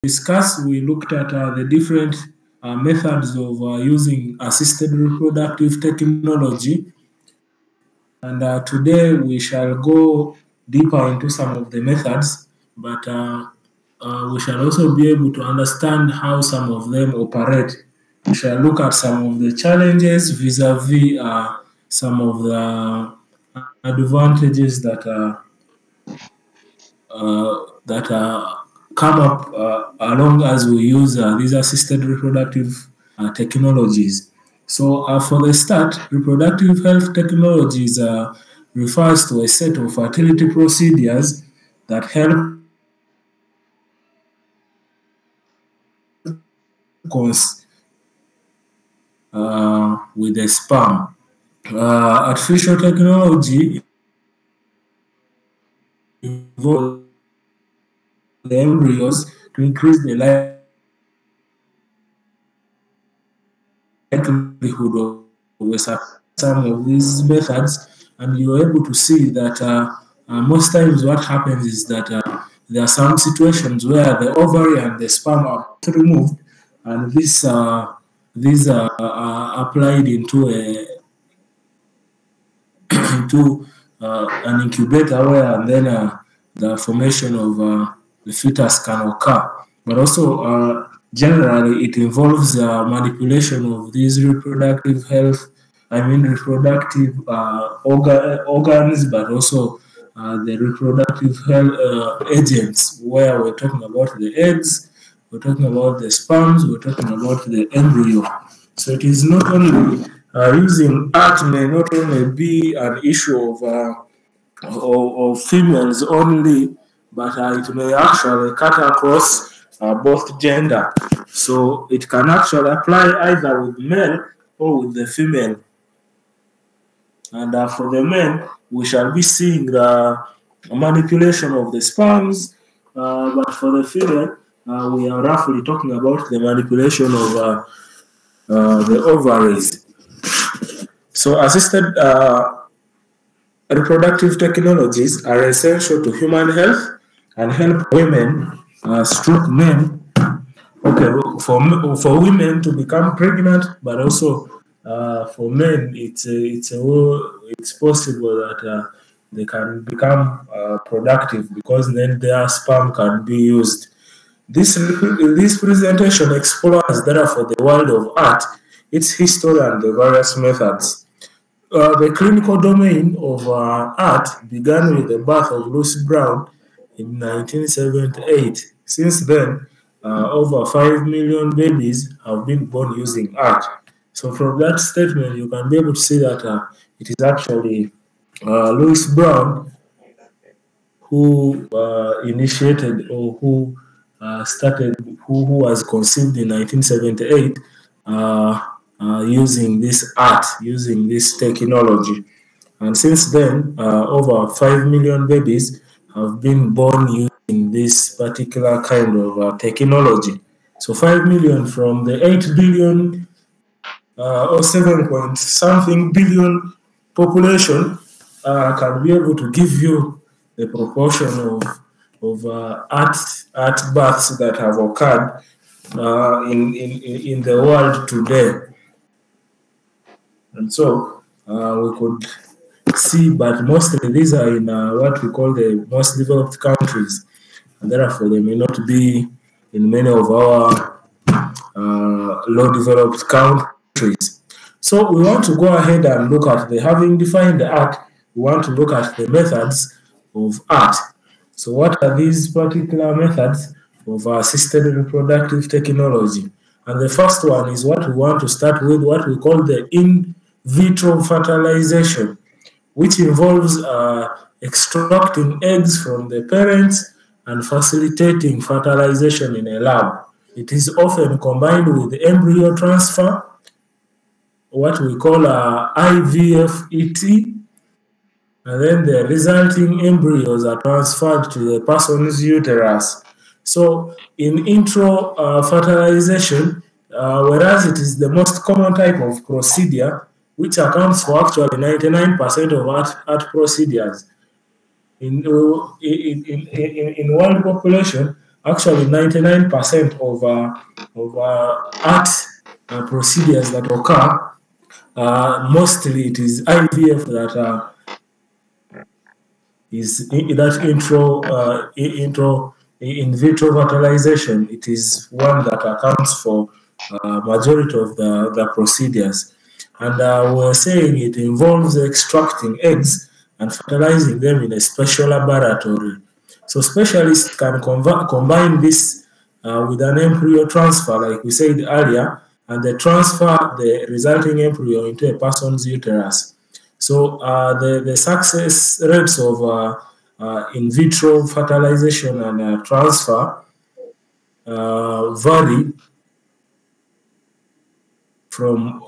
discussed, we looked at the different methods of using assisted reproductive technology. And today we shall go deeper into some of the methods, but we shall also be able to understand how some of them operate. We shall look at some of the challenges vis-a-vis some of the advantages that come up along as we use these assisted reproductive technologies. So for the start, reproductive health technologies refers to a set of fertility procedures that help with the sperm. Artificial technology involves the embryos to increase the likelihood of some of these methods, and you're able to see that most times what happens is that there are some situations where the ovary and the sperm are removed, and these are applied into an incubator where then the formation of the fetus can occur. But also generally it involves manipulation of these reproductive organs, but also the reproductive health agents, where we're talking about the eggs, we're talking about the sperms, we're talking about the embryo. So it is not only using art may not only be an issue of females only, but it may actually cut across both gender. So it can actually apply either with male or with the female. And for the men, we shall be seeing the manipulation of the sperms, but for the female, we are roughly talking about the manipulation of the ovaries. So assisted reproductive technologies are essential to human health and help women, stroke men, for women to become pregnant, but also for men, it's possible that they can become productive, because then their sperm can be used. This presentation explores, therefore, the world of art, its history, and the various methods. The clinical domain of art began with the birth of Lucy Brown in 1978. Since then, over 5 million babies have been born using art. So from that statement, you can be able to see that it is actually Louis Brown who initiated, or who started, who was conceived in 1978 using this art, using this technology. And since then, over 5 million babies have been born using this particular kind of technology. So 5 million from the 8 billion or 7 point something billion population can be able to give you the proportion of art births that have occurred in the world today. And so we could see, but mostly these are in what we call the most developed countries, and therefore they may not be in many of our low developed countries. So we want to go ahead and look at having defined the art, we want to look at the methods of art. So what are these particular methods of assisted reproductive technology? And the first one is what we want to start with, what we call the in vitro fertilization, which involves extracting eggs from the parents and facilitating fertilization in a lab. It is often combined with embryo transfer, what we call IVFET, and then the resulting embryos are transferred to the person's uterus. So in vitro fertilization, whereas it is the most common type of procedure, which accounts for actually 99% of art procedures. In world population, actually 99% of art procedures that occur, mostly it is IVF that is that intro in vitro fertilization. It is one that accounts for majority of the procedures. And we're saying it involves extracting eggs and fertilizing them in a special laboratory. So specialists can combine this with an embryo transfer, like we said earlier, and they transfer the resulting embryo into a person's uterus. So the success rates of in vitro fertilization and transfer vary from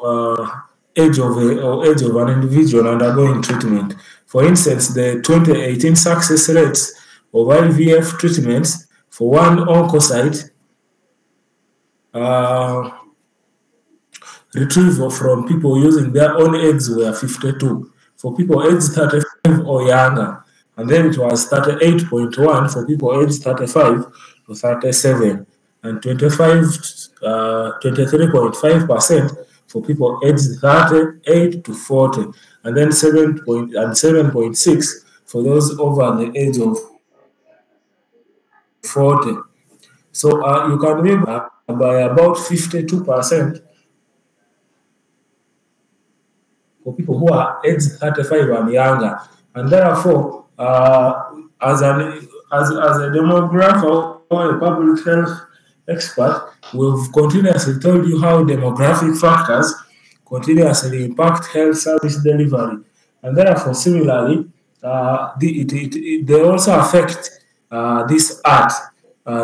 age of an individual undergoing treatment. For instance, the 2018 success rates of IVF treatments for one oncocyte retrieval from people using their own eggs were 52 for people aged 35 or younger, and then it was 38.1 for people aged 35 to 37, and 23.5% for people aged 38 to 40, and then 7.6 for those over the age of 40. So you can remember by about 52% for people who are aged 35 and younger. And therefore, as a demographer or a public health expert, we've continuously told you how demographic factors continuously impact health service delivery. And therefore, similarly, they also affect this art,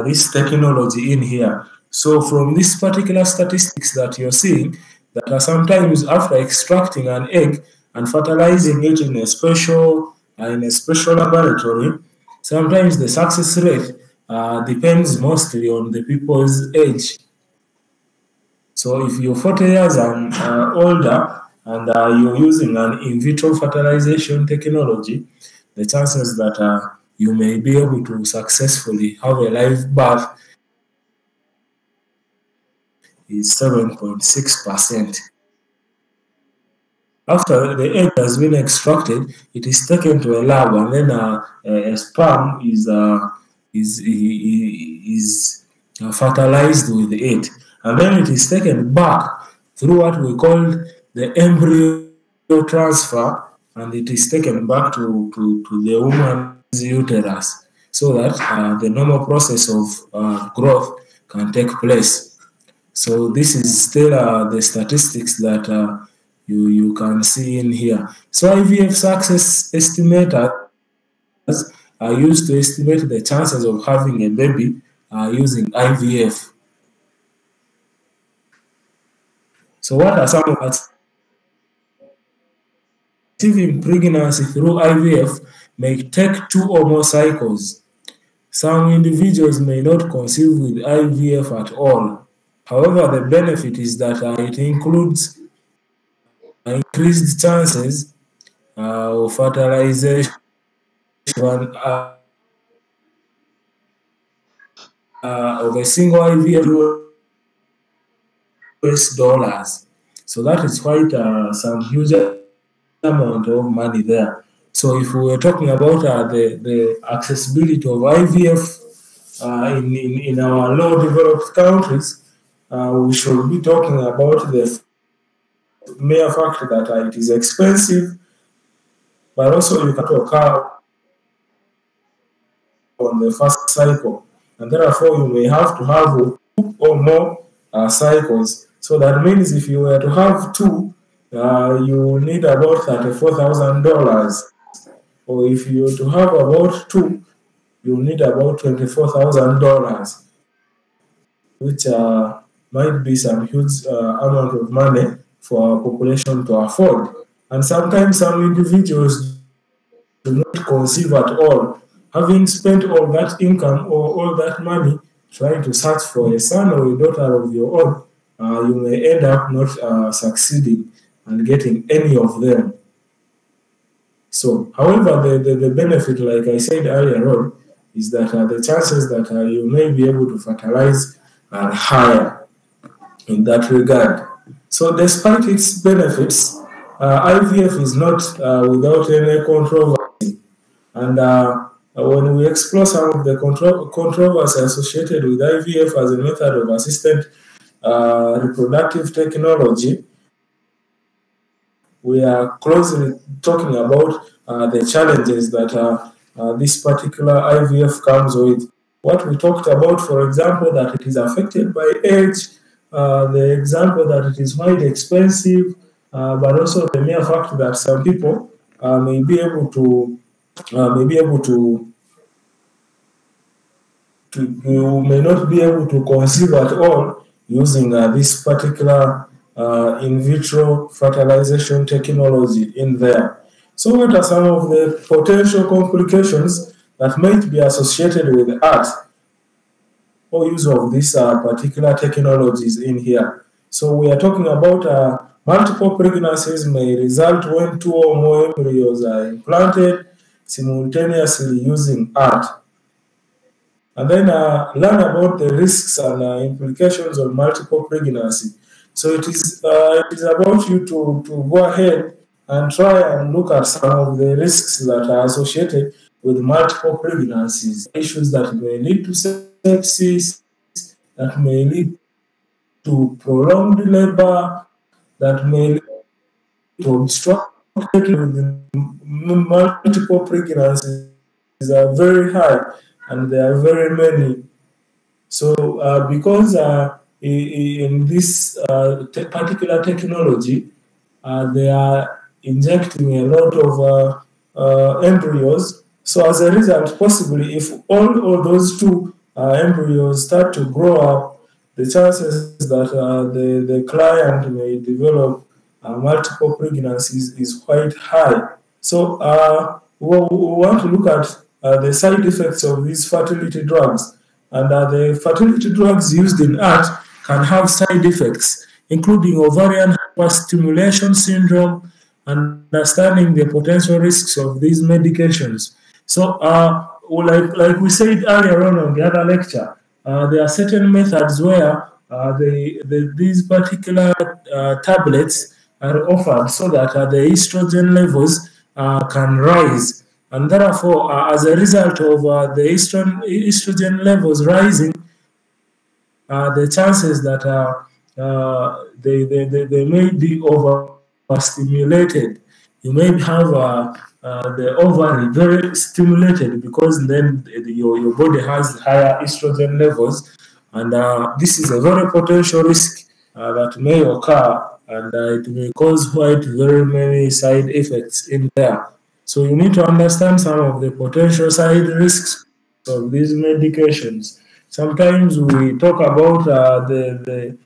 this technology in here. So from these particular statistics that you're seeing, that are sometimes after extracting an egg and fertilizing it in a special laboratory, sometimes the success rate depends mostly on the people's age. So if you're 40 years and older and you're using an in vitro fertilization technology, the chances that you may be able to successfully have a live birth is 7.6%. After the egg has been extracted, it is taken to a lab, and then a sperm is fertilized with it, and then it is taken back through what we call the embryo transfer, and it is taken back to the woman's uterus, so that the normal process of growth can take place. So this is still the statistics that you can see in here. So IVF success estimators are used to estimate the chances of having a baby using IVF. So what are some of achieving pregnancy through IVF may take 2 or more cycles. Some individuals may not conceive with IVF at all. However, the benefit is that it includes increased chances of fertilization of a single IVF US dollars. So that is quite some huge amount of money there. So if we were talking about the accessibility of IVF in our low developed countries, we should be talking about the mere fact that it is expensive, but also you can occur on the first cycle, and therefore you may have to have 2 or more cycles. So that means if you were to have 2, you need about $34,000, or if you were to have about 2, you need about $24,000, which might be some huge amount of money for our population to afford. And sometimes some individuals do not conceive at all, having spent all that income or all that money trying to search for a son or a daughter of your own. You may end up not succeeding and getting any of them. So, however, the benefit, like I said earlier on, is that the chances that you may be able to fertilize are higher in that regard. So despite its benefits, IVF is not without any controversy. And when we explore some of the controversy associated with IVF as a method of assisted reproductive technology, we are closely talking about the challenges that this particular IVF comes with. What we talked about, for example, that it is affected by age, the example that it is quite expensive, but also the mere fact that some people may be able to you may not be able to conceive at all using this particular in vitro fertilization technology in there. So what are some of the potential complications that might be associated with art or use of these particular technologies in here? So we are talking about multiple pregnancies may result when 2 or more embryos are implanted simultaneously using art. And then learn about the risks and implications of multiple pregnancy. So it is about you to go ahead and try and look at some of the risks that are associated with multiple pregnancies, issues that may lead to sepsis, that may lead to prolonged labor, that may lead to obstructed with multiple pregnancies are very high and there are very many. So because in this particular technology, they are injecting a lot of embryos. So as a result, possibly if all those 2 embryos start to grow up, the chances that the client may develop multiple pregnancies is quite high. So we want to look at the side effects of these fertility drugs. And the fertility drugs used in art can have side effects, including ovarian hyperstimulation syndrome, understanding the potential risks of these medications. So, like we said earlier on the other lecture, there are certain methods where these particular tablets are offered so that the estrogen levels can rise. And therefore, as a result of the estrogen levels rising, the chances that they may be overstimulated. You may have the ovary very stimulated because then your body has higher estrogen levels, and this is a very potential risk that may occur, and it may cause quite very many side effects in there. So you need to understand some of the potential side risks of these medications. Sometimes we talk about the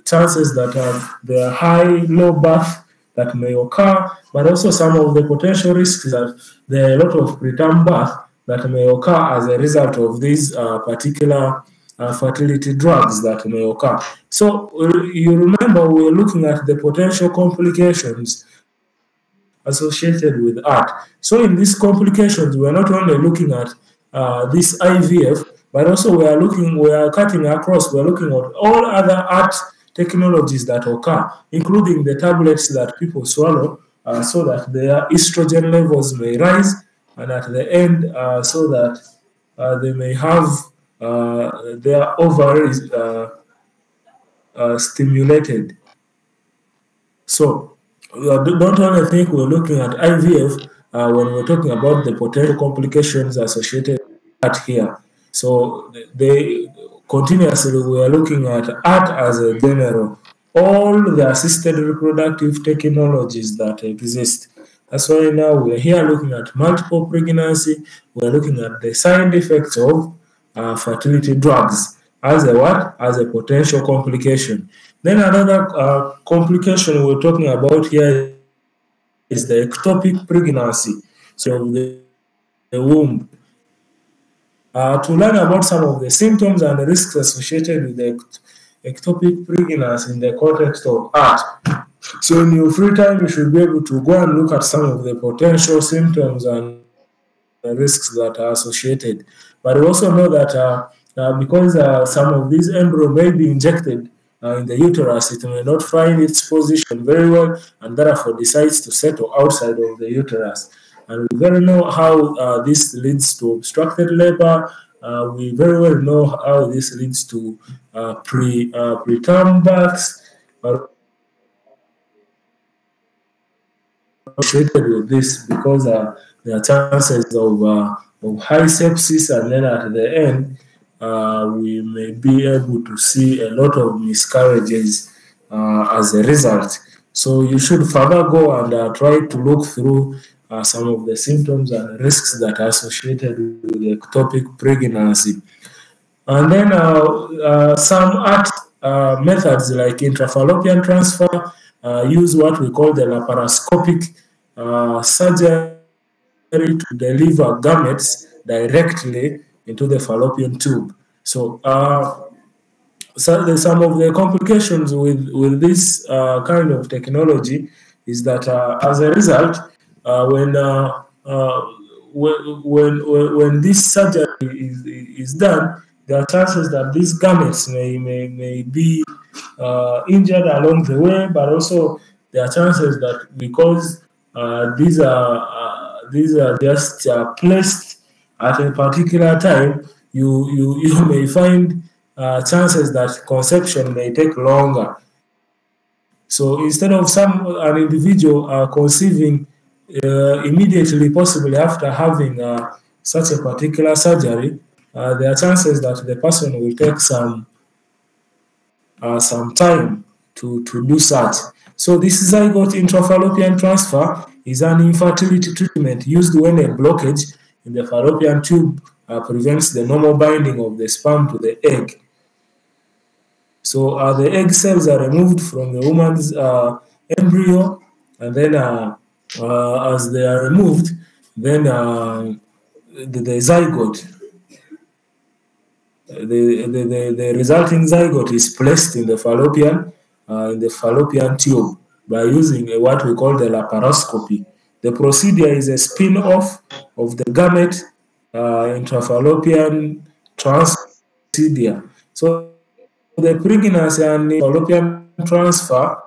chances that there are high low birth that may occur, but also some of the potential risks that there are a lot of preterm birth that may occur as a result of these particular fertility drugs that may occur. So you remember we were looking at the potential complications associated with art. So in these complications, we are not only looking at this IVF, but also we are cutting across, we are looking at all other art technologies that occur, including the tablets that people swallow so that their estrogen levels may rise, and at the end so that they may have their ovaries stimulated. So don't only think we're looking at IVF when we're talking about the potential complications associated with art here. So they continuously we are looking at art as a general, all the assisted reproductive technologies that exist. That's why now we're here looking at multiple pregnancy. We're looking at the side effects of fertility drugs as a what? As a potential complication. Then another complication we're talking about here is the ectopic pregnancy, so the womb. To learn about some of the symptoms and the risks associated with the ectopic pregnancy in the context of art. So in your free time, you should be able to go and look at some of the potential symptoms and risks that are associated. But we also know that because some of these embryo may be injected in the uterus, it may not find its position very well and therefore decides to settle outside of the uterus. And we very know how this leads to obstructed labor. We very well know how this leads to preterm births, but associated with this because there are chances of high sepsis, and then at the end, we may be able to see a lot of miscarriages as a result. So you should further go and try to look through some of the symptoms and risks that are associated with ectopic pregnancy. And then some methods like intrafallopian transfer use what we call the laparoscopic surgery to deliver gametes directly into the fallopian tube. So, some of the complications with this kind of technology is that as a result, when this surgery is done, there are chances that these gametes may be injured along the way, but also there are chances that because these are just placed at a particular time, you may find chances that conception may take longer. So instead of an individual conceiving immediately, possibly after having such a particular surgery, there are chances that the person will take some time to do such. So this zygote intrafallopian transfer is an infertility treatment used when a blockage in the fallopian tube prevents the normal binding of the sperm to the egg. So the egg cells are removed from the woman's embryo, and then as they are removed, then the zygote, the resulting zygote is placed in the fallopian tube by using what we call the laparoscopy. The procedure is a spin-off of the gamete intrafallopian transfer procedure. So the pregnancy and fallopian transfer,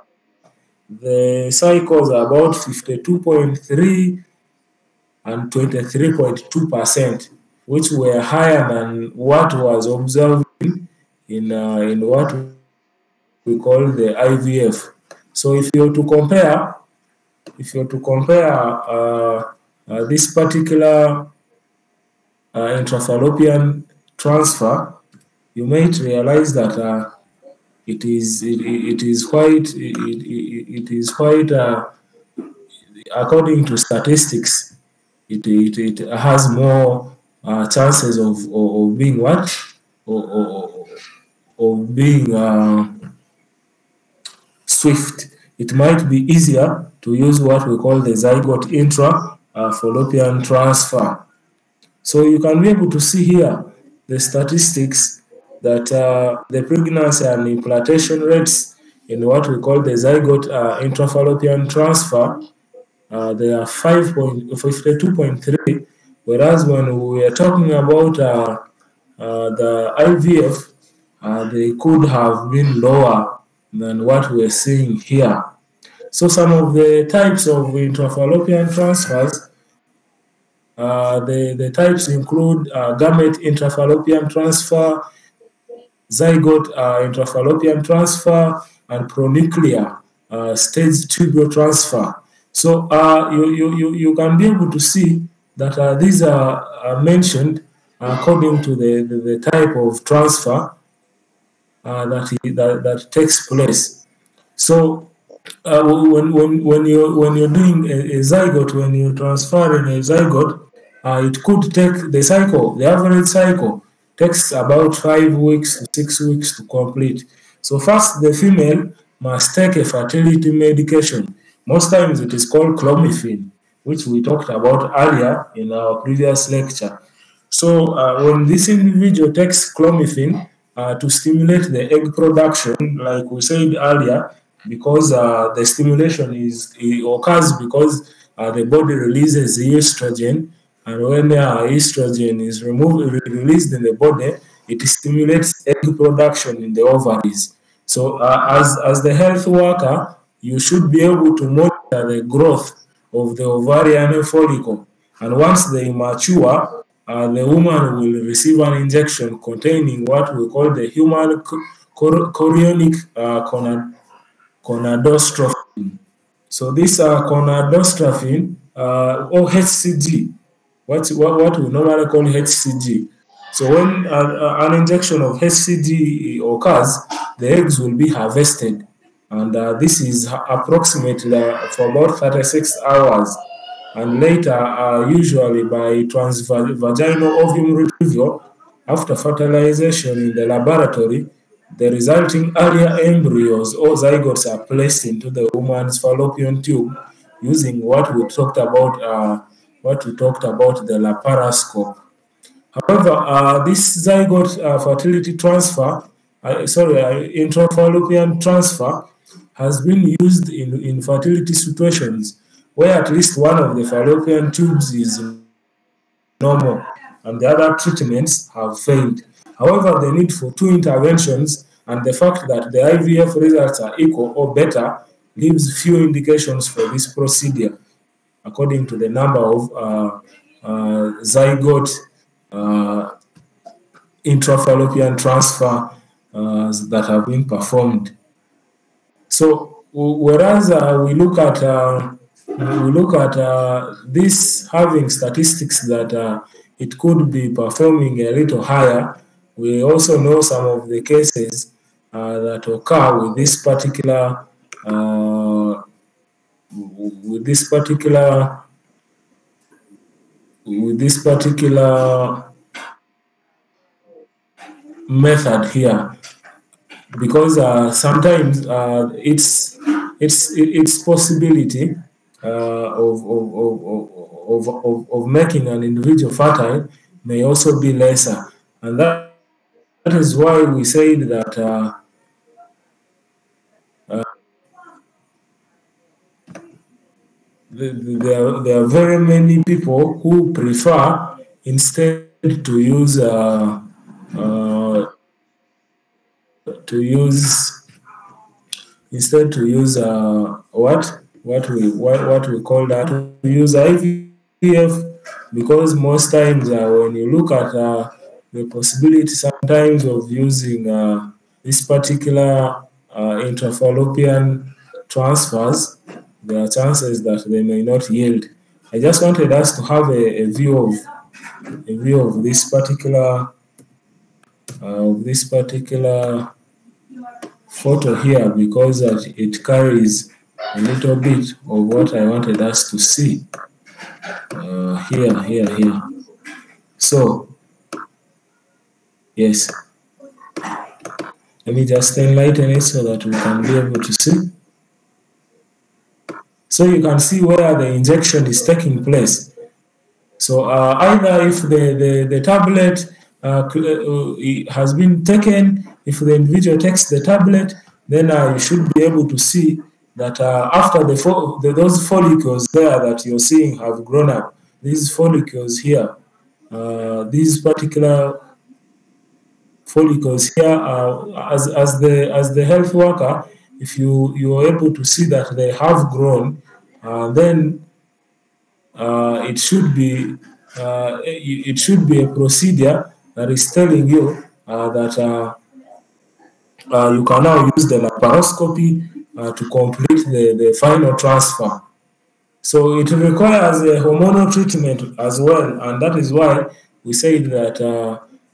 the cycles are about 52.3 and 23.2%, which were higher than what was observed in what we call the IVF. So if you were to compare this particular intrafallopian transfer, you might realize that it is quite according to statistics, it has more chances of being what of being swift. It might be easier to use what we call the zygote intrafallopian transfer. So you can be able to see here the statistics that the pregnancy and implantation rates in what we call the zygote intrafallopian transfer, they are 52.3, whereas when we are talking about the IVF, they could have been lower than what we're seeing here. So some of the types of intrafallopian transfers, the types include gamete intrafallopian transfer, zygote intrafallopian transfer, and pronuclear stage tubule transfer. So you can be able to see that these are mentioned according to the type of transfer that takes place. So when you're doing a zygote, when you're transferring a zygote, it could take the average cycle takes about 5 weeks to 6 weeks to complete. So first, the female must take a fertility medication. Most times it is called clomiphene, which we talked about earlier in our previous lecture. So when this individual takes clomiphene to stimulate the egg production, like we said earlier, because the stimulation occurs because the body releases the estrogen, and when estrogen is released in the body, it stimulates egg production in the ovaries. So, as the health worker, you should be able to monitor the growth of the ovarian follicle, and once they mature, the woman will receive an injection containing what we call the human chorionic gonadotropin. So this gonadotropin or HCG, what we normally call HCG. So when an injection of HCG occurs, the eggs will be harvested, and this is approximately for about 36 hours. And later, usually by transvaginal ovum retrieval, after fertilization in the laboratory, the resulting earlier embryos or zygotes are placed into the woman's fallopian tube using what we talked about, the laparoscope. However, this zygote fertility transfer, intrafallopian transfer, has been used in fertility situations where at least one of the fallopian tubes is normal and the other treatments have failed. However, the need for two interventions and the fact that the IVF results are equal or better leaves few indications for this procedure, according to the number of zygote uh, intrafallopian transfer that have been performed. So, whereas we look at this having statistics that it could be performing a little higher, we also know some of the cases that occur with this particular uh, with this particular with this particular method here, because sometimes its possibility of making an individual fertile may also be lesser, and that is why we said that there are very many people who prefer instead to use uh, to use instead to use what we call that, to use IVF, because most times when you look at the possibility sometimes of using this particular intrafallopian transfers, there are chances that they may not yield. I just wanted us to have a view of this particular photo here, because it carries a little bit of what I wanted us to see here. So, yes, let me just enlighten it so that we can be able to see. So you can see where the injection is taking place. So either if the tablet has been taken, if the individual takes the tablet, then you should be able to see that after those follicles there that you're seeing have grown up, these follicles here, these particular follicles here, as the health worker, if you are able to see that they have grown, then it should be a procedure that is telling you that you can now use the laparoscopy to complete the final transfer. So it requires a hormonal treatment as well, and that is why we said that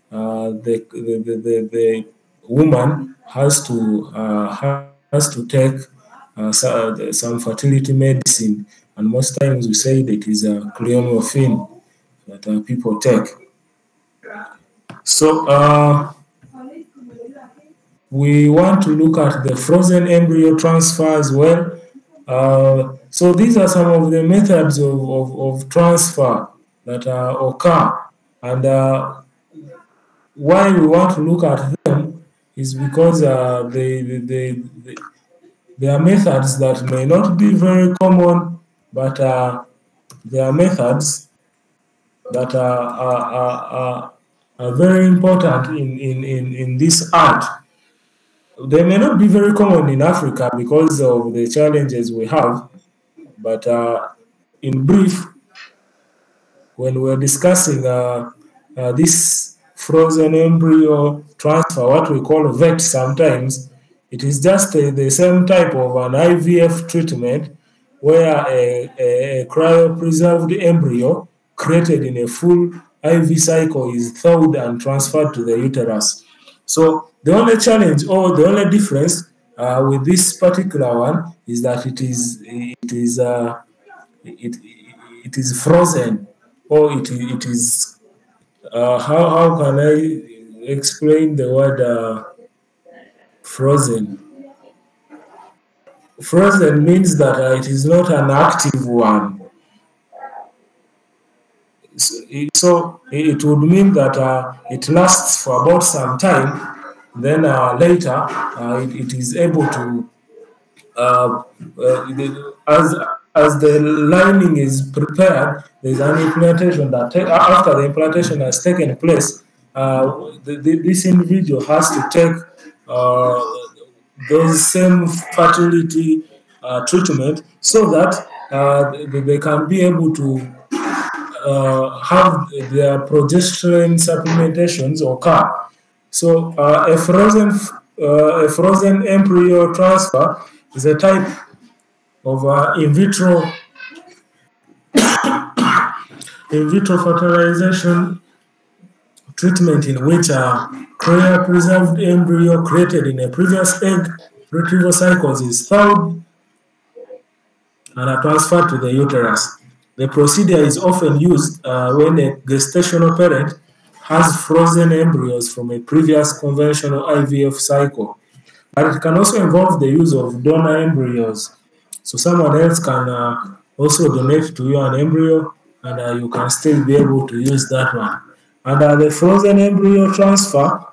the woman has to take some fertility medicine, and most times we say that it is a cleomorphine that people take. So we want to look at the frozen embryo transfer as well. So these are some of the methods of transfer that occur, and why we want to look at them is because they are methods that may not be very common, but they are methods that are very important in this art. They may not be very common in Africa because of the challenges we have, but in brief, when we're discussing this frozen embryo transfer, what we call VET sometimes, it is just the same type of an IVF treatment where a cryopreserved embryo created in a full IV cycle is thawed and transferred to the uterus. So the only challenge or the only difference with this particular one is that it is frozen, or it is how can I explain the word frozen? Frozen means that it is not an active one. So it would mean that it lasts for about some time, then later it is able to as the lining is prepared, there is an implantation that after the implantation has taken place, this individual has to take those same fertility treatment so that they can be able to have their progesterone supplementations occur. So a frozen embryo transfer is a type of in vitro fertilization treatment in which a cryopreserved embryo created in a previous egg retrieval cycles is thawed and are transferred to the uterus. The procedure is often used when a gestational parent has frozen embryos from a previous conventional IVF cycle. But it can also involve the use of donor embryos. So someone else can also donate to you an embryo, and you can still be able to use that one. And the frozen embryo transfer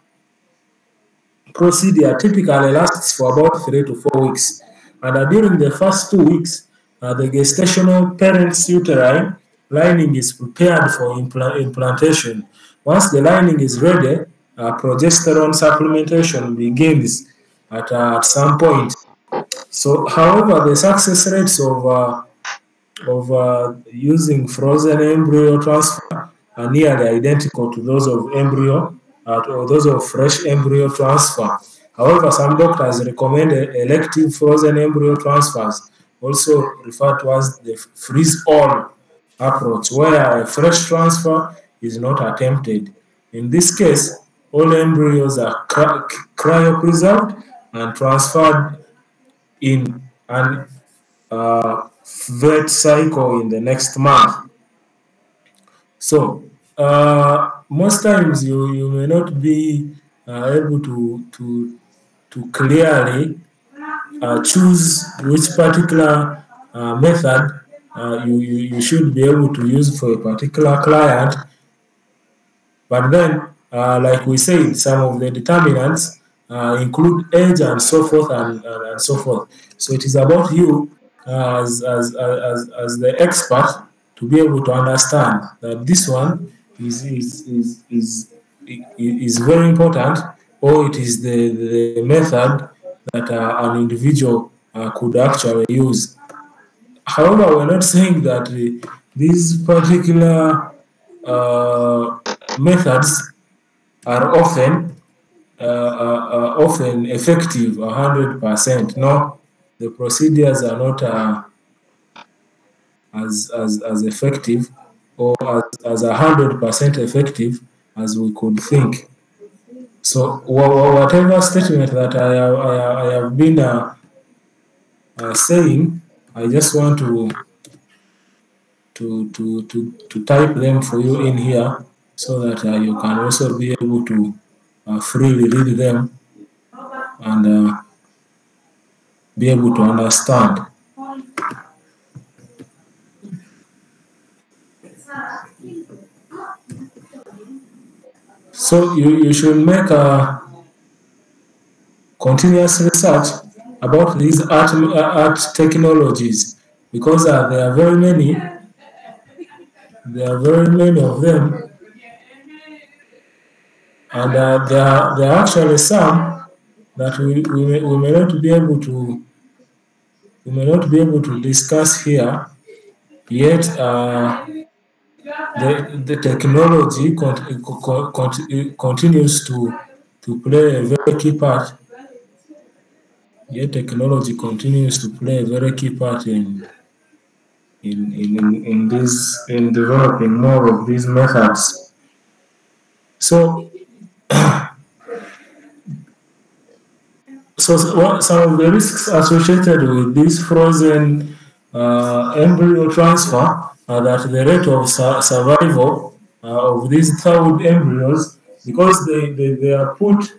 procedure typically lasts for about 3 to 4 weeks. And during the first 2 weeks, the gestational parent's uterine lining is prepared for implantation. Once the lining is ready, progesterone supplementation begins at some point. So, however, the success rates of using frozen embryo transfer are nearly identical to those of embryo or those of fresh embryo transfer. However, some doctors recommend elective frozen embryo transfers, also referred to as the freeze-all approach, where a fresh transfer is not attempted. In this case, all embryos are cryopreserved and transferred in an VET cycle in the next month. So most times you may not be able to clearly choose which particular method you should be able to use for a particular client. But then, like we said, some of the determinants include age and so forth and so forth. So it is about you as the expert to be able to understand that this one is very important, or it is the method that an individual could actually use. However, we're not saying that these particular methods are often effective 100%. No, the procedures are not as effective or as 100% effective as we could think. So whatever statement that I have been saying, I just want to type them for you in here so that you can also be able to freely read them and be able to understand. So you should make a continuous research about these art technologies, because there are very many There are very many of them, and there are actually some that we may not be able to discuss here. Yet the technology continues to play a very key part. Yet technology continues to play a very key part in developing more of these methods. So what some of the risks associated with this frozen embryo transfer are that the rate of survival of these thawed embryos, because they are put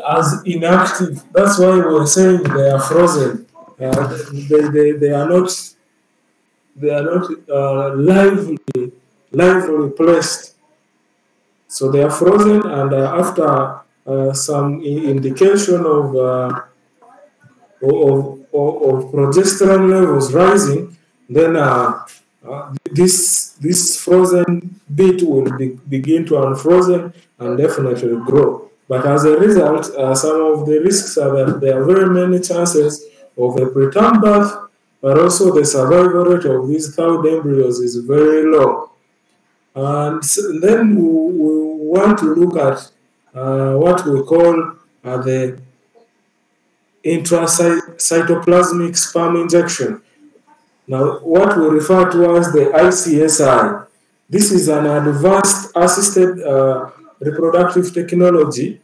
as inactive. That's why we're saying they are frozen. They are not lively placed. So they are frozen, and after some indication of progesterone levels rising, then this frozen bit will begin to unfrozen and definitely grow. But as a result, some of the risks are that there are very many chances of a preterm birth, but also the survival rate of these thawed embryos is very low. And then we want to look at what we call the intracytoplasmic sperm injection. Now, what we refer to as the ICSI. This is an advanced assisted reproductive technology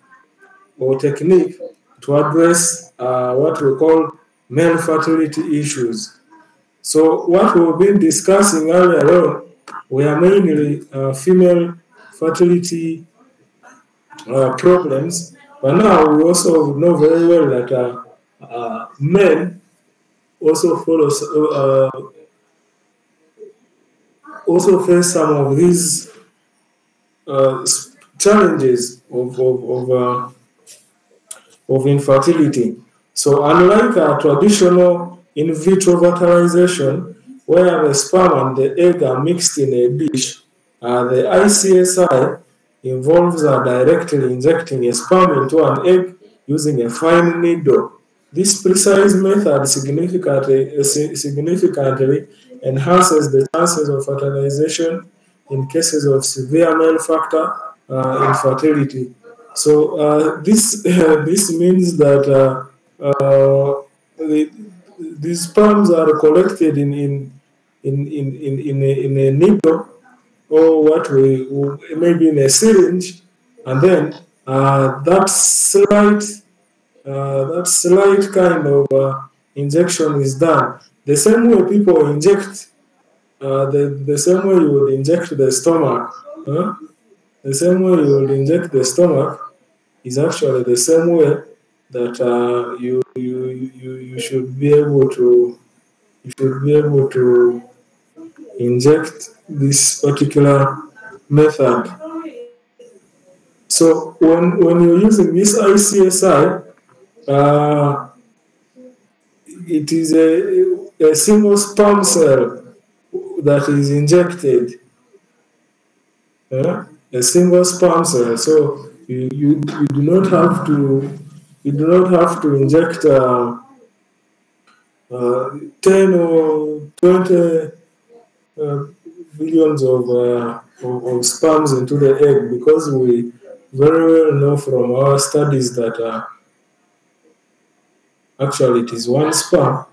or technique to address what we call male fertility issues. So what we've been discussing earlier on were mainly female fertility problems, but now we also know very well that men also face some of these challenges of infertility. So unlike a traditional in vitro fertilization, where the sperm and the egg are mixed in a dish, the ICSI involves directly injecting a sperm into an egg using a fine needle. This precise method significantly enhances the chances of fertilization in cases of severe male factor infertility. So this means that these sperms are collected in a needle, or what we maybe in a syringe, and then that slight kind of injection is done. The same way people inject, the same way you would inject the stomach, the same way you would inject the stomach is actually the same way that you should be able to inject this particular method. So when you're using this ICSI, it is a single sperm cell that is injected. A single sperm cell. So you do not have to inject 10 or 20 billions of sperms into the egg, because we very well know from our studies that actually it is one sperm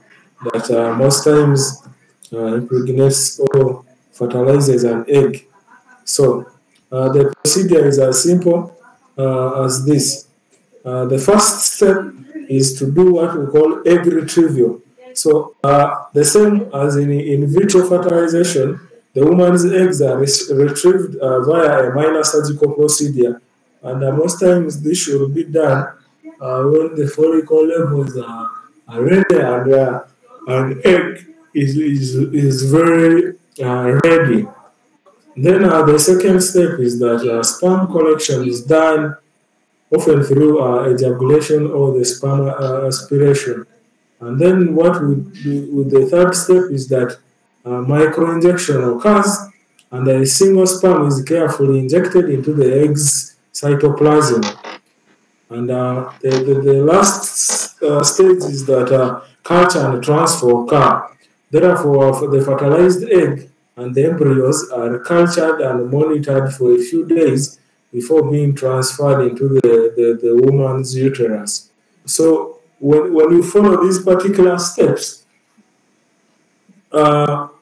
that most times impregnates or fertilizes an egg. So the procedure is as simple as this. The first step is to do what we call egg retrieval. So the same as in vitro fertilization, the woman's eggs are retrieved via a minor surgical procedure, and most times this should be done when the follicle levels are ready and an egg is very ready. Then the second step is that sperm collection is done often through ejaculation or the sperm aspiration. And then what we do with the third step is that microinjection occurs, and a single sperm is carefully injected into the egg's cytoplasm. And the last stage is that culture and transfer occur. Therefore, the fertilized egg and the embryos are cultured and monitored for a few days before being transferred into the woman's uterus. So when you follow these particular steps,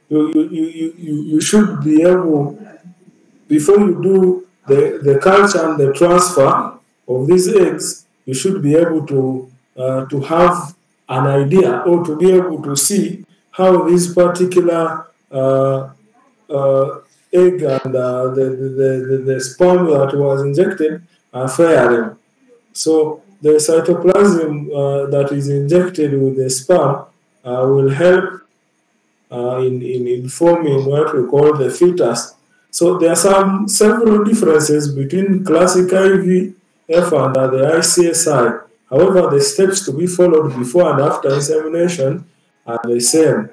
you should be able, before you do the culture and the transfer of these eggs, you should be able to have an idea or to be able to see how this particular egg and the sperm that was injected are faring. So the cytoplasm that is injected with the sperm will help in forming what we call the fetus. So there are several differences between classic IVF and the ICSI. However, the steps to be followed before and after insemination are the same.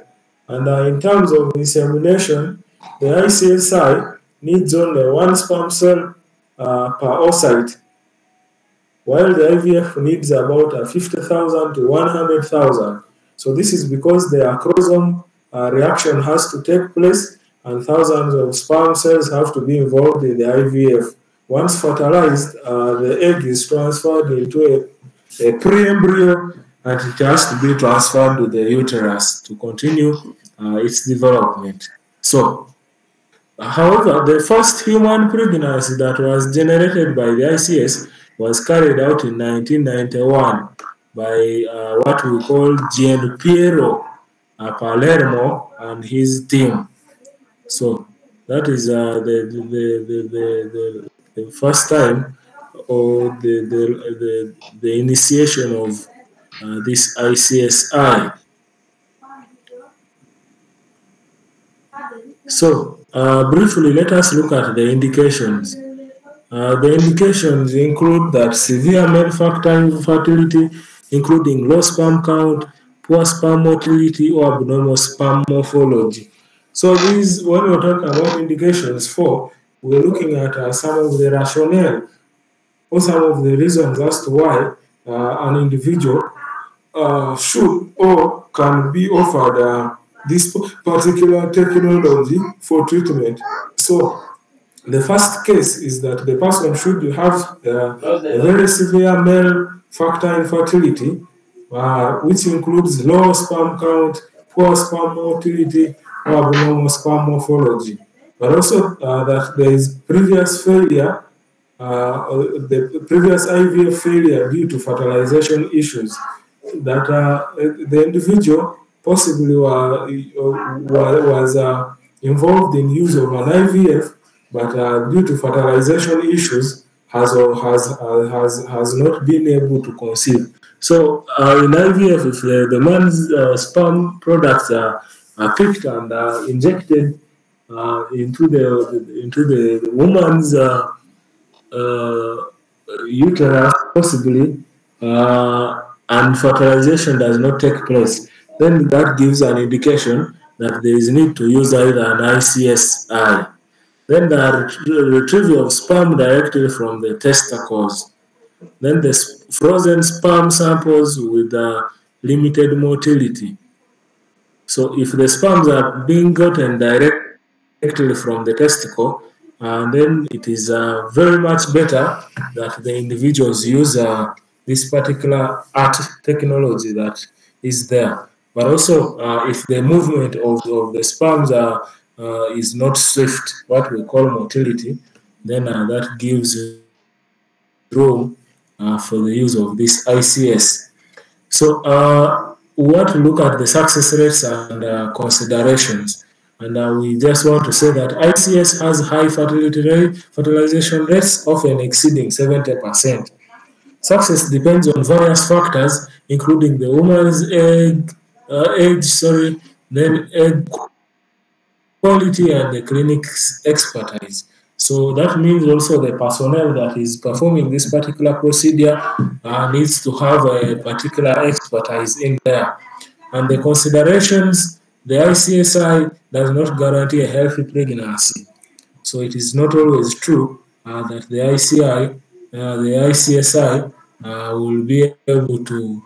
And in terms of insemination, the ICSI needs only one sperm cell per oocyte, while the IVF needs about 50,000 to 100,000. So this is because the acrosome reaction has to take place and thousands of sperm cells have to be involved in the IVF. Once fertilized, the egg is transferred into a pre-embryo and it has to be transferred to the uterus to continue its development. So, however, the first human pregnancy that was generated by the ICS was carried out in 1991 by what we call Gian Piero Palermo and his team. So that is the first time or the initiation of this ICSI. So briefly, let us look at the indications. The indications include that severe male factor infertility, including low sperm count, poor sperm motility, or abnormal sperm morphology. So these, when we're talking about indications for, we're looking at some of the rationale or some of the reasons as to why an individual should or can be offered this particular technology for treatment. So the first case is that the person should have a very severe male factor infertility, which includes low sperm count, poor sperm motility, or abnormal sperm morphology. But also that there is previous failure, the previous IVF failure due to fertilization issues, that the individual possibly was involved in use of an IVF, but due to fertilization issues has not been able to conceive. So in IVF, if the man's sperm products are picked and injected into the woman's uterus, possibly, and fertilization does not take place, then that gives an indication that there is need to use either an ICSI. Then the retrieval of sperm directly from the testicles. Then the frozen sperm samples with limited motility. So if the sperms are being gotten directly from the testicle, then it is very much better that the individuals use this particular art technology that is there. But also, if the movement of the sperms is not swift, what we call motility, then that gives room for the use of this ICS. So we want to look at the success rates and considerations. And we just want to say that ICS has high fertilization rates, often exceeding 70%. Success depends on various factors, including the woman's age, then egg quality and the clinic's expertise. So that means also the personnel that is performing this particular procedure needs to have a particular expertise in there. And the considerations, the ICSI does not guarantee a healthy pregnancy. So it is not always true that the ICSI will be able to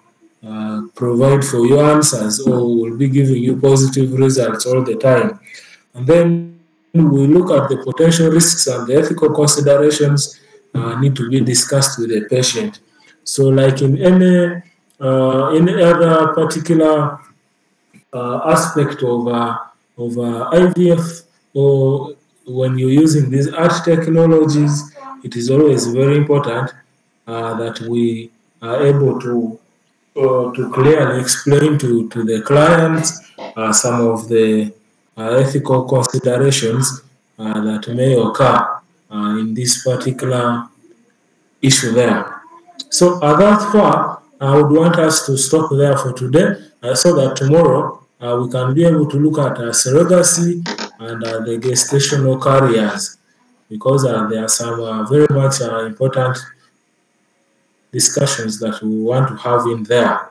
provide for you answers or will be giving you positive results all the time. And then we look at the potential risks and the ethical considerations need to be discussed with the patient. So, like in any other particular aspect of IVF, or when you're using these art technologies, it is always very important that we are able to clearly explain to the clients some of the ethical considerations that may occur in this particular issue there. So that far, I would want us to stop there for today so that tomorrow we can be able to look at surrogacy and the gestational carriers, because there are some very much important discussions that we want to have in there.